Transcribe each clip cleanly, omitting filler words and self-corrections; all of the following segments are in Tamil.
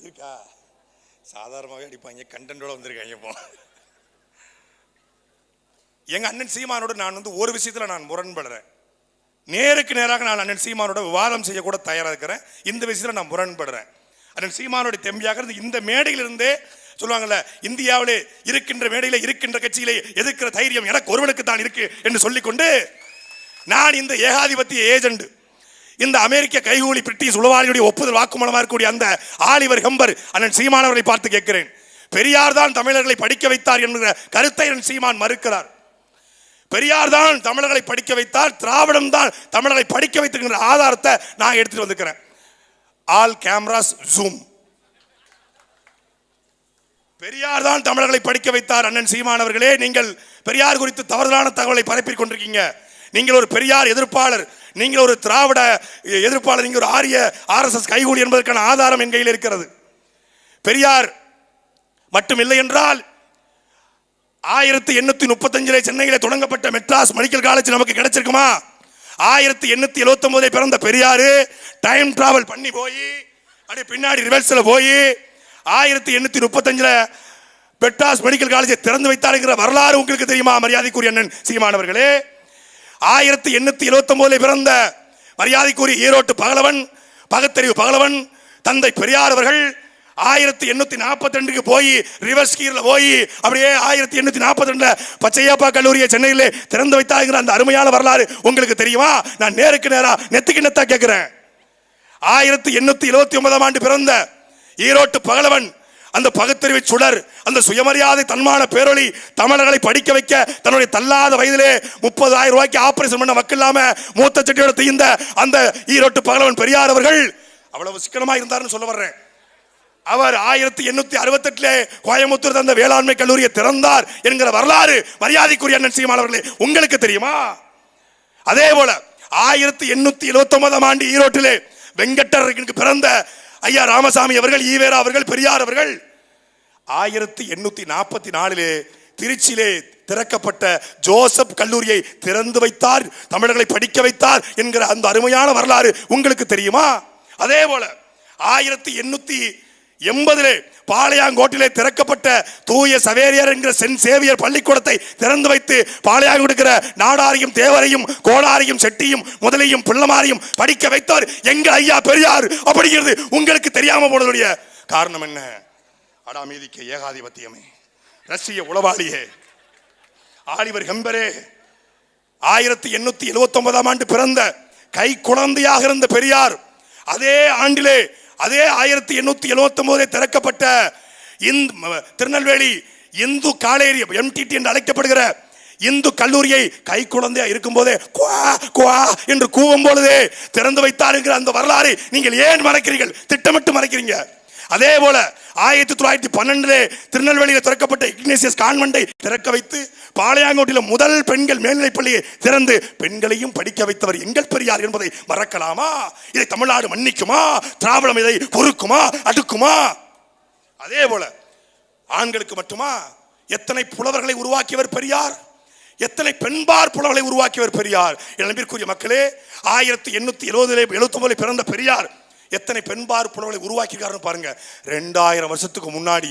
இருக்கா? சாதாரணமாகவே அடிப்பாங்க, கண்டென்ட்டோட வந்திருக்காங்க. இப்போ எங்க அண்ணன் சீமானோட நான் ஒரு விஷயத்துல நான் முரண்படுறேன். நேருக்கு நேராக நான் அண்ணன் சீமானோட விவாதம் செய்ய கூட தயாரா இருக்கிறேன். இந்த விஷயத்துல நான் முரண்படுறேன். அண்ணன் சீமானோட தெம்பியாக இந்த மேடையிலிருந்தே சொல்லுவாங்கல்ல, இந்தியாவிலே இருக்கின்ற மேடையில இருக்கின்ற கட்சியிலே எதிர்க்கிற தைரியம் எனக்கு ஒருவனுக்கு தான் இருக்கு என்று சொல்லிக்கொண்டு நான் இந்த ஏகாதிபத்திய ஏஜென்ட், இந்த அமெரிக்க கைகூலி பிரிட்டிஷ் உளவாளியுடைய ஒப்புதல் வாக்குமூலமாக இருக்கக்கூடிய அந்த ஆலிவர் ஹெம்பர் அண்ணன் சீமானவர்களை பார்த்து கேட்கிறேன், பெரியார் தான் தமிழர்களை படிக்க வைத்தார் என்கிற கருத்தை அண்ணன் சீமான் மறுக்கிறார். பெரியார் தான் தமிழர்களை படிக்க வைத்தார், திராவிடம் தான் தமிழர்களை படிக்க வைத்திருக்கிற ஆதாரத்தை நான் எடுத்துட்டு வந்திருக்கிறேன். All cameras zoom. பெரியார் தான் தமிழர்களை படிக்க வைத்தார். அண்ணன் சீமானவர்களே, நீங்கள் பெரியார் குறித்து தவறான தகவலை பரப்பிக் கொண்டிருக்கீங்க. நீங்கள் ஒரு பெரியார் எதிர்ப்பாளர், நீங்கள் ஒரு திராவிட எதிர்ப்பாளர், நீங்கள் ஒரு ஆரிய RSS கைகூலி என்பதற்கான ஆதாரம் என் கையில் இருக்கிறது. பெரியார் மட்டும் இல்லை என்றால் 1835 சென்னையிலே தொடங்கப்பட்ட மெட்ராஸ் மெடிக்கல் காலேஜ் நமக்கு கிடைச்சிருக்குமா? 1879 பிறந்த பெரியாரு டைம் டிராவல் பண்ணி போய் அப்படியே பின்னாடி ரிவர்ஸ்ல போய் 1835 மெட்ராஸ் மெடிக்கல் காலேஜை திறந்து வைத்தாருங்கிற வரலாறு உங்களுக்கு தெரியுமா? மரியாதைக்குரிய அண்ணன் சீமானவர்களே, 1879 பிறந்த மரியாதைக்குரிய ஈரோட்டு பகலவன், பகுத்தறிவு பகலவன் தந்தை பெரியார் அவர்கள் 1842 போய் ரிவர்ஸ் கீர்ல போய் அப்படியே 1842 பச்சையப்பா கல்லூரியை சென்னையிலே திறந்து வைத்தாருங்கிற அந்த அருமையான வரலாறு உங்களுக்கு தெரியுமா? நான் நேருக்கு நேரா நெத்துக்கு நெத்தா கேட்கிறேன். 1879 ஆண்டு பிறந்த ஈரோட்டு பகலவன், அந்த பகுத்தறிவு சுடர், அந்த சுயமரியாதை தன்மான பேரொளி, தமிழர்களை படிக்க வைக்க தன்னுடைய தள்ளாத வயதிலே 30,000 ரூபாய்க்கு ஆபரேஷன் பண்ண வக்கு இல்லாம மூத்த சட்டியோட தீர்ந்த அந்த ஈரோட்டு பகலவன் பெரியார் அவர்கள் அவ்வளவு சிக்கனமா இருந்தார்னு சொல்ல வர்றேன். அவர் 1868 கோயம்புத்தூர் தந்த வேளாண்மை கல்லூரியை திறந்தார் என்கிற வரலாறு மரியாதைக்குரிய அண்ணன் சீமான் அவர்களே உங்களுக்கு தெரியுமா? அதே போல 1879 ஆண்டு ஈரோட்டிலே வெங்கடருக்கு பிறந்த ஐயா ராமசாமி அவர்கள், ஈவேரா அவர்கள், பெரியார் அவர்கள் 1844 திருச்சியிலே திறக்கப்பட்ட ஜோசப் கல்லூரியை திறந்து வைத்தார், தமிழர்களை படிக்க வைத்தார் என்கிற அந்த அருமையான வரலாறு உங்களுக்கு தெரியுமா? அதே போல 1880 பாளையாங்கோட்டிலே திறக்கப்பட்ட தூய சவேரியார் என்கிற சென்ட் சேவியர் பள்ளிக்கூடத்தை திறந்து வைத்து பாளையாங்க கொடுக்கிற நாடாரையும் தேவரையும் கோடாரையும் செட்டியும் முதலையும் பிள்ளமாரையும் படிக்க வைத்தார் எங்கள் ஐயா பெரியார். அப்படிங்கிறது உங்களுக்கு தெரியாம போனதுடைய காரணம் என்ன? அடாமீதிக்க ஏகாதிபத்தியமே, ரஷ்ய உளவாளியே, ஆலிவர் ஹெம்பரே, 1879 ஆண்டு பிறந்த கை குழந்தையாக இருந்த பெரியார் அதே ஆண்டிலே, அதே 1879 திறக்கப்பட்ட திருநெல்வேலி இந்து காலேரி MTT என்று அழைக்கப்படுகிற இந்து கல்லூரியை கை குழந்தையா இருக்கும் போதே என்று கூவும் பொழுதே திறந்து வைத்தார் என்கிற அந்த வரலாறு நீங்கள் ஏன் மறைக்கிறீர்கள்? திட்டமிட்டு மறைக்கிறீங்க. அதே போல 1912 திருநெல்வேலியில் திறக்கப்பட்ட இக்னேசியஸ் கான்வென்ட்டை திறக்க வைத்து பாளையாங்கோட்டில் முதல் பெண்கள் மேல்நிலைப் பள்ளியை திறந்து பெண்களையும் படிக்க வைத்தவர் எங்கள் பெரியார் என்பதை மறக்கலாமா? இதை தமிழ்நாடு மன்னிக்குமா? திராவிடம் இதை பொறுக்குமா, அடுக்குமா? அதே போல ஆண்களுக்கு மட்டுமா? எத்தனை புலவர்களை உருவாக்கியவர் பெரியார், எத்தனை பெண்பார் புலவர்களை உருவாக்கியவர் பெரியார். அன்பிற்குரிய மக்களே, 1879 பிறந்த பெரியார் எத்தனை பெண்பார் புலவர்களை உருவாக்கியிருக்காருன்னு பாருங்க. 2000 வருஷத்துக்கு முன்னாடி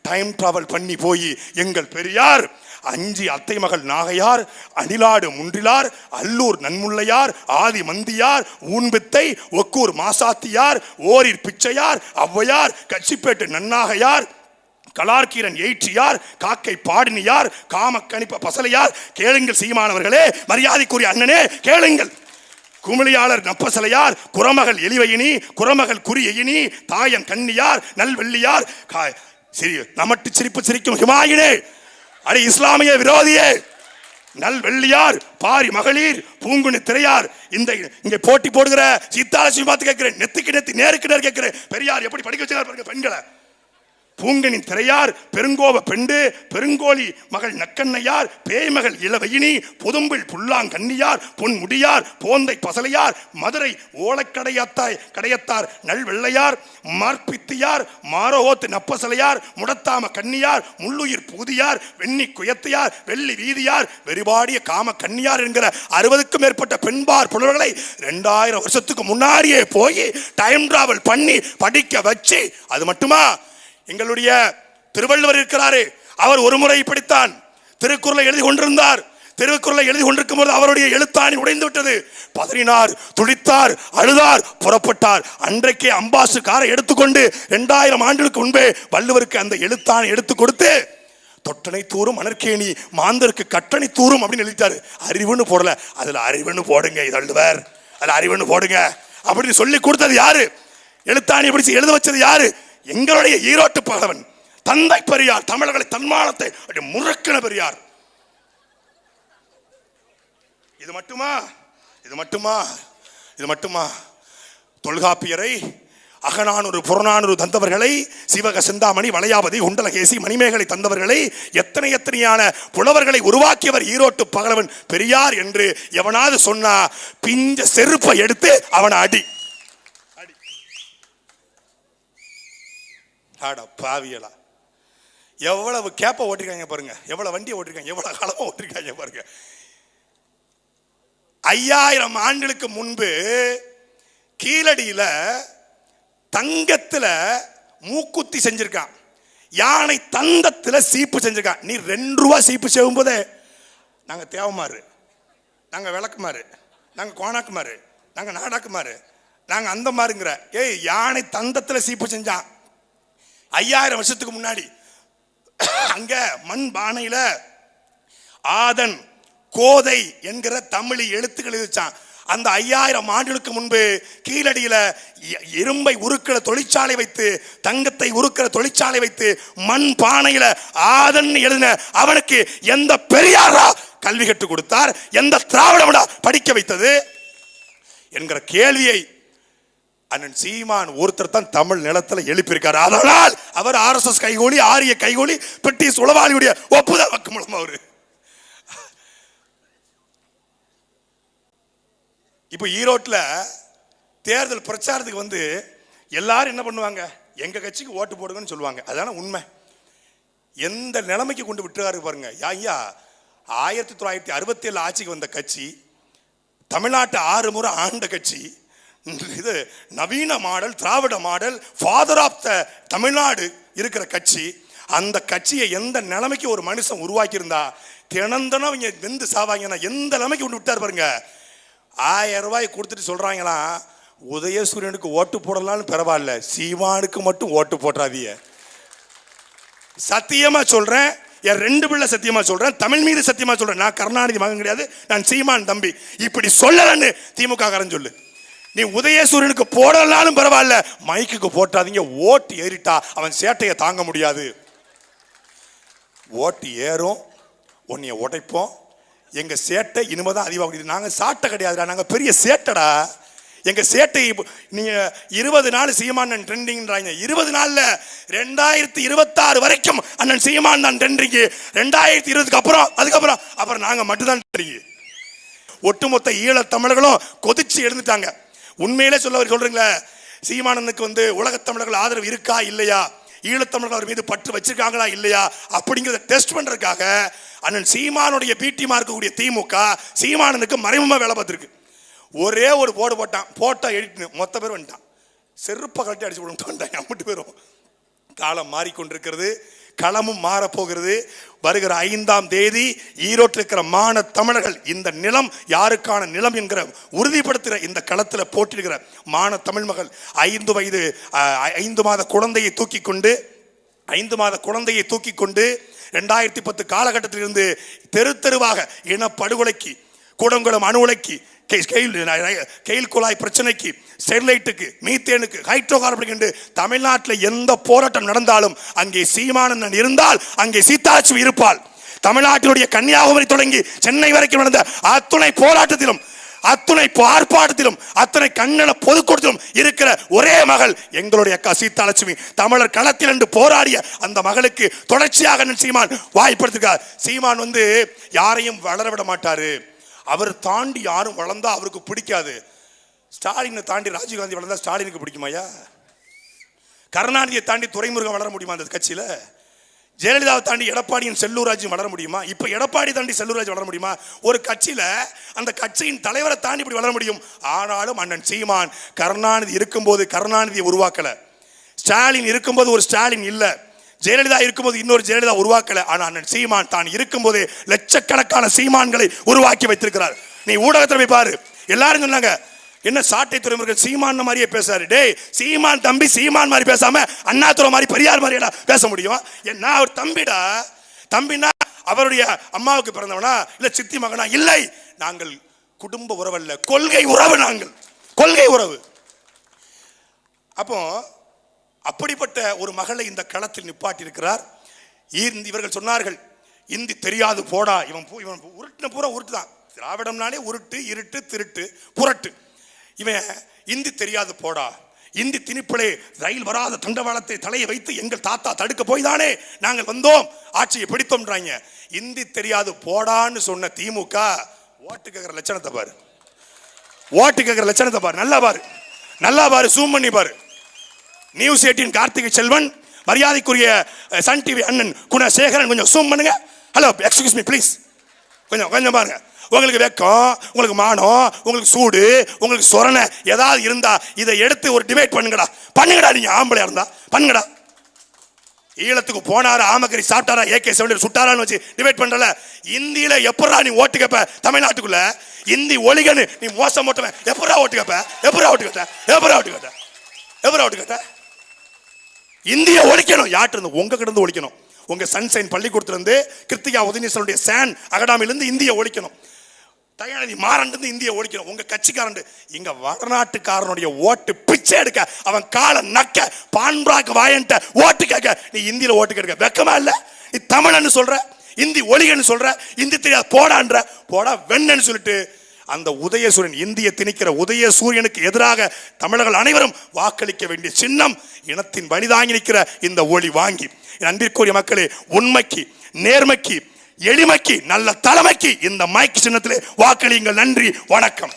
டைம் டிராவல் பண்ணி போய் எங்கள் பெரியார் 5 அத்தை மகள் நாகையார், அணிலாடு முன்றிலார், அல்லூர் நன்முல்லையார், ஆதி மந்தியார், ஊன்பித்தை, ஒக்கூர் மாசாத்தியார், ஓரிர் பிச்சையார், ஔவையார், கச்சிப்பேட்டு நன்னாகையார், கலார்கீரன் எயிற்றியார், காக்கை பாடினியார், காமக்கணிப்ப பசலையார். கேளுங்கள் சீமானவர்களே, மரியாதைக்குரிய அண்ணனே கேளுங்கள். குமிழியாளர் நப்பசலையார், குரமகள் எலிவையினி, குரமகள் குறியினி, தாயன் கன்னியார், நல்வெள்ளியார், நமட்டு சிரிப்பு சிரிக்கும் ஹிமாயினே, அடி இஸ்லாமிய விரோதியே, நல்வெள்ளியார், பாரி மகளிர், பூங்குனி திரையார். இந்த இங்க போட்டி போடுகிற சித்தாலட்சுமி பார்த்து கேட்கிறேன், நெத்துக்கு நெத்தி நேருக்கு நேர் கேட்கிறேன், பெரியார் எப்படி படிக்க வச்சார் பாருங்க பெண்களை. பூங்கனின் திரையார், பெருங்கோவ பெண்டு, பெருங்கோழி மகள் நக்கண்ணையார், பேய்மகள் இளவயினி, புதும்பில் புல்லாங்கண்ணியார், பொன் முடியார், போந்தை பசலையார், மதுரை கடையத்தார் நல்வெள்ளையார், மார்பித்தியார், மாரோத்து நப்பசலையார், முடத்தாம கன்னியார், முள்ளுயிர் பூதியார், வெண்ணி குயத்தையார், வெள்ளி வீதியார், வெறிபாடிய காம கன்னியார் என்கிற 60க்கும் மேற்பட்ட பெண்பார் புலவர்களை 2000 வருஷத்துக்கு முன்னாடியே போய் டைம் டிராவல் பண்ணி படிக்க வச்சு, அது மட்டுமா எங்களுடைய திருவள்ளுவர் இருக்கிறாரே, அவர் ஒரு முறை இப்படித்தான் திருக்குறளை எழுதி கொண்டிருந்தார். திருக்குறளை எழுதி கொண்டிருக்கும் போது அவருடைய எழுத்தாணி உடைந்து விட்டது. பதறினார், துடித்தார், அழுதார், புறப்பட்டார். அன்றைக்கே அம்பாசு காரை எடுத்துக்கொண்டு 2000 ஆண்டுகளுக்கு முன்பே வள்ளுவருக்கு அந்த எழுத்தாணி எடுத்து கொடுத்து, தொட்டனை தூரும் அனற்கேணி மாந்தருக்கு கட்டணை தூரும் அப்படின்னு எழுதிட்டாரு. அறிவுன்னு போடல, அதுல அறிவுன்னு போடுங்க வள்ளுவர், அதுல அறிவுன்னு போடுங்க அப்படின்னு சொல்லி கொடுத்தது யாரு? எழுத்தாணி பிடிச்சு எழுத வச்சது யாரு? எங்களுடைய ஈரோட்டு பகவன் தந்தை பெரியார். தமிழர்களை தன்மானத்தை முறுக்கின பெரியார். இது மட்டுமா தொல்காப்பியரை, அகநானூறு புறநானூறு தந்தவர்களை, சிவக சிந்தாமணி, வளையாபதி, குண்டலகேசி, மணிமேகலை தந்தவர்களை, எத்தனையான புலவர்களை உருவாக்கியவர் ஈரோட்டு பகலவன் பெரியார் என்று எவனாவது சொன்னா பிஞ்ச செருப்பை எடுத்து அவனை அடி. பாவியலா, எவ்வளவு கேப்ப ஓட்டிருக்காங்க பாருங்க, எவ்வளவு வண்டியை ஓட்டிருக்காங்க, எவ்வளவு காலமா ஓட்டிருக்காங்க பாருங்க. 5000 ஆண்டுகளுக்கு முன்பு கீழடியில தங்கத்துல மூக்குத்தி செஞ்சிருக்கான், யானை தந்தத்துல சீப்பு செஞ்சிருக்கான். நீ 2 ரூபா சீப்பு செய்யும் போதே நாங்க தேவமாறு, நாங்க விளக்குமாறு, நாங்க கோணாக்குமாறு, நாங்க நாடாக்குமாறு, நாங்க அந்த மாதிரிங்கிற. ஏய், யானை தந்தத்துல சீப்பு செஞ்சான் 5000 வருஷத்துக்கு முன்னாடி. அங்க மண் பானையில ஆதன் கோதை என்கிற தமிழ் எழுத்துக்கள் எழுதிச்சான். அந்த 5000 ஆண்டுகளுக்கு முன்பு கீழடியில இரும்பை உருக்கிற தொழிற்சாலை வைத்து, தங்கத்தை உருக்கிற தொழிற்சாலை வைத்து, மண் பானையில ஆதன் எழுதின அவனுக்கு எந்த பெரியாரா கல்வி கற்றுக் கொடுத்தார்? எந்த திராவிடா படிக்க வைத்தது என்கிற கேள்வியை அண்ணன் சீமான் ஒருத்தர் தான் தமிழ் நிலத்துல எழுப்பியிருக்காரு. அதனால் அவர் RSS கைகூலி, ஆரிய கைகூலி, பிரிட்டிஷ் உளவாளியுடைய ஒப்புதல் வாக்குமூலம். அவரு இப்ப ஈரோட்ல தேர்தல் பிரச்சாரத்துக்கு வந்து எல்லாரும் என்ன பண்ணுவாங்க? எங்க கட்சிக்கு ஓட்டு போடுங்கன்னு சொல்லுவாங்க. அதான உண்மை. எந்த நிலைமைக்கு கொண்டு விட்டுறாரு பாருங்க. ஐயா, 1967 ஆட்சிக்கு வந்த கட்சி, தமிழ்நாட்டு 6 முறை ஆண்ட கட்சி, இது நவீன model, Dravida model, father of the Tamil Nadu இருக்கிற கட்சி. அந்த கட்சியை எந்த நிலைமைக்கு ஒரு மனுஷன் உருவாக்கி இருந்தா தினந்தனம் இங்க வெந்து சாவாங்கன்னா எந்த நிலைமைக்கு கொண்டு விட்டார் பாருங்க. 1000 ரூபாய் கொடுத்துட்டு சொல்றாங்களா, உதயசூரியனுக்கு ஓட்டு போடலாம்னு பரவாயில்ல, சீமானுக்கு மட்டும் ஓட்டு போட்டாதீங்க. சத்தியமா சொல்றேன், என் 2 பிள்ளை சத்தியமா சொல்றேன், தமிழ் மீது சத்தியமா சொல்றேன். நான் கருணாநிதி மகன் கிடையாது, நான் சீமான் தம்பி. இப்படி சொல்லலன்னு திமுக காரன் சொல்லு. நீ உதயசூரியனுக்கு போடலாலும் பரவாயில்ல, மைக்குக்கு போட்டாதீங்க. ஓட்டு ஏறிட்டா அவன் சேட்டையை தாங்க முடியாது. ஓட்டு ஏறும், உன்னைய உடைப்போம். எங்க சேட்டை இனிமேதான் அதிகமாக. நாங்க சாட்டை கிடையாதுடா, நாங்க பெரிய சேட்டடா. எங்க சேட்டை நீங்க 20 நாள் சீமான் ட்ரெண்டிங்ன்றாங்க. 20 நாள்ல 2026 வரைக்கும் அண்ணன் சீமான் தான் ட்ரெண்டிங். 2020க்கு அப்புறம் நாங்க மட்டும்தான் ட்ரெண்டிங். ஒட்டுமொத்த ஈழ தமிழர்களும் கொதிச்சு எழுந்துட்டாங்க. உண்மையிலே சொல்றீங்களா, சீமானனுக்கு வந்து உலகத் தமிழர்கள் ஆதரவு இருக்கா இல்லையா, ஈழத்தமிழர்கள் அவர் மீது பற்று வச்சிருக்காங்களா இல்லையா அப்படிங்கிறத டெஸ்ட் பண்றதுக்காக அண்ணன் சீமானுடைய பிடிமா இருக்கக்கூடிய திமுக சீமானனுக்கு மறைமுகமா வேலை பார்த்துருக்கு. ஒரே ஒரு போடு போட்டா எடிட்டு மொத்த பேர் வந்துட்டான். செருப்பை கட்டி அடிச்சு விட்டாங்க. அம்பிட்டு பேரும். காலம் மாறிக்கொண்டிருக்கிறது, களமும் மாறப்போகிறது. வருகிற 5ஆம் தேதி ஈரோட்டில் இருக்கிற மான தமிழர்கள் இந்த நிலம் யாருக்கான நிலம் என்கிற உறுதிப்படுத்துகிற இந்த களத்தில் போட்டிடுகிற மான தமிழ் மகள் 5 மாத குழந்தையை தூக்கி கொண்டு 2010 காலகட்டத்திலிருந்து தெருவாக இனப்படுகொலைக்கு, கூடங்குளம் அணு உலைக்கு, கெயில் குழாய் பிரச்சனைக்கு, ஸ்டெர்லைட்டுக்கு, மீத்தேனுக்கு, ஹைட்ரோ கார்பனுக்கு என்று தமிழ்நாட்டில் எந்த போராட்டம் நடந்தாலும் அங்கே சீமானன் இருந்தால் அங்கே சீதாலட்சுமி இருப்பாள். தமிழ்நாட்டினுடைய கன்னியாகுமரி தொடங்கி சென்னை வரைக்கும் நடந்த அத்துணை போராட்டத்திலும் அத்துணை ஆர்ப்பாட்டத்திலும் அத்தனை கண்ணன பொதுக்கூட்டத்திலும் இருக்கிற ஒரே மகள் எங்களுடைய அக்கா சீதாலட்சுமி. தமிழர் களத்தில் என்று போராடிய அந்த மகளுக்கு தொடர்ச்சியாக சீமான் வாய்ப்படுத்திருக்கார். சீமான் யாரையும் வளர விட மாட்டாரு. அவர் தாண்டி யாரும் வளர்ந்தா அவருக்கு பிடிக்காது. ஸ்டாலினை தாண்டி ராஜீவ்காந்தி வளர்ந்தா ஸ்டாலினுக்கு பிடிக்குமாயா? கருணாநிதியை தாண்டி துரைமுருகன் வளர முடியுமா அந்த கட்சியில? ஜெயலலிதாவை தாண்டி எடப்பாடியின் செல்லூராஜும் வளர முடியுமா? இப்ப எடப்பாடி தாண்டி செல்லூராஜ் வளர முடியுமா? ஒரு கட்சியில அந்த கட்சியின் தலைவரை தாண்டி இப்படி வளர முடியும். ஆனாலும் அண்ணன் சீமான் கருணாநிதி இருக்கும்போது கருணாநிதியை உருவாக்கல, ஸ்டாலின் இருக்கும்போது ஒரு ஸ்டாலின் இல்ல, ஜெயலலிதா இருக்கும்போது இன்னொரு ஜெயலலிதா உருவாக்கல. ஆனா அண்ணன் சீமான் தான் இருக்கும்போது லட்சக்கணக்கான சீமான்களை உருவாக்கி வைத்திருக்கிறார். நீ ஊடகத்தில் போய் பாரு, எல்லாரும் சொன்னாங்க என்ன சாட்டை துறைமுருகன் சீமான் மாதிரியே பேசாரு. டேய், சீமான் தம்பி சீமான் மாதிரி பேசாம அண்ணாதுரை மாதிரி பெரியார் மாதிரியா பேச முடியும்? என்ன அவர் தம்பிடா, தம்பினா அவருடைய அம்மாவுக்கு பிறந்தவனா இல்ல சித்தி மகனா? இல்லை, நாங்கள் குடும்ப உறவல்ல, கொள்கை உறவு, நாங்கள் கொள்கை உறவு. அப்போ அப்படிப்பட்ட ஒரு மகளை இந்த களத்தில் நிப்பாட்டி இருக்கிறார். இவர்கள் சொன்னார்கள் இந்தி தெரியாது போடா, இவன் உருட்டுன பூரா உருட்டு தான். திராவிடம்னாலே உருட்டு, இருட்டு, திருட்டு, புரட்டு. இவன் இந்தி தெரியாது போடா, இந்தி திணிப்பிலே ரயில் வராத தண்டவாளத்தை தலையை வைத்து எங்கள் தாத்தா தடுக்க போய் தானே நாங்கள் வந்தோம், ஆட்சியை பிடித்தோம்ன்றாங்க. இந்தி தெரியாது போடான்னு சொன்ன திமுக ஓட்டு கேட்கிற லட்சணத்தை பாரு, ஓட்டு கேட்கிற லட்சணத்தை பாரு, நல்லா பாரு, நல்லா பாரு, ஜூம் பண்ணி பாரு. நியூஸ் 18 கார்த்திகை செல்வன், மரியாதைக்குரிய சன் டிவி அண்ணன் குணசேகரன், கொஞ்சம் ஜூம் பண்ணுங்க. ஹலோ, எக்ஸ்கியூஸ் மீ ப்ளீஸ், கொஞ்சம் பாருங்க. உங்களுக்கு வெக்கம், உங்களுக்கு மானம், உங்களுக்கு சூடு, உங்களுக்கு சொரணை ஏதாவது இருந்தா இதை எடுத்து ஒரு டிபேட் பண்ணுங்கடா. நீங்க ஆம்பளையா இருந்தா பண்ணுங்கடா. ஈழத்துக்கு போனாரா, ஆமக்கறி சாப்பிட்டாரா, AK-70 சுட்டாரான்னு வச்சு டிபேட் பண்றல. இந்தியில எப்படா நீ ஓட்டு கேப்ப? தமிழ்நாட்டுக்குள்ள இந்தி ஒழிகன்னு நீ மோசம் போட்டவன் எப்படா ஓட்டு கேப்ப? எப்படா ஓட்டு கேட்ட? இந்திய ஒழிக்கணும். யார்ட்டு இருந்து? உங்க கிட்ட இருந்து ஒழிக்கணும். உங்க சன்சைன் பள்ளிக்கூடத்திலிருந்து, கிருத்திகா உதயநீஸ்வரனுடைய சான் அகாடமிலிருந்து இந்திய ஒழிக்கணும். தயாநிதி மாறன் இந்திய ஒழிக்கணும். உங்க கட்சிக்காரன் இங்க வடநாட்டுக்காரனுடைய ஓட்டு பிச்சை எடுக்க, அவன் காலை நக்க, பான்பிராக் வாயன்ட்ட ஓட்டு கேட்க நீ இந்தியில ஓட்டு கேட்க வெக்கமா இல்ல? நீ தமிழன்னு சொல்ற, இந்தி ஒழிகன்னு சொல்ற, இந்தி தெரியாது போடான்ற, போடா வெண்ணன்னு சொல்லிட்டு அந்த உதயசூரியன், இந்திய திணிக்கிற உதயசூரியனுக்கு எதிராக தமிழர்கள் அனைவரும் வாக்களிக்க வேண்டிய சின்னம் இனத்தின் வலிதாங்கி நிற்கிற இந்த ஒளி வாங்கி, அன்பிற்குரிய மக்களே, உண்மைக்கு, நேர்மைக்கு, எளிமைக்கு, நல்ல தலைமைக்கு இந்த மைக் சின்னத்திலே வாக்களியுங்கள். நன்றி, வணக்கம்.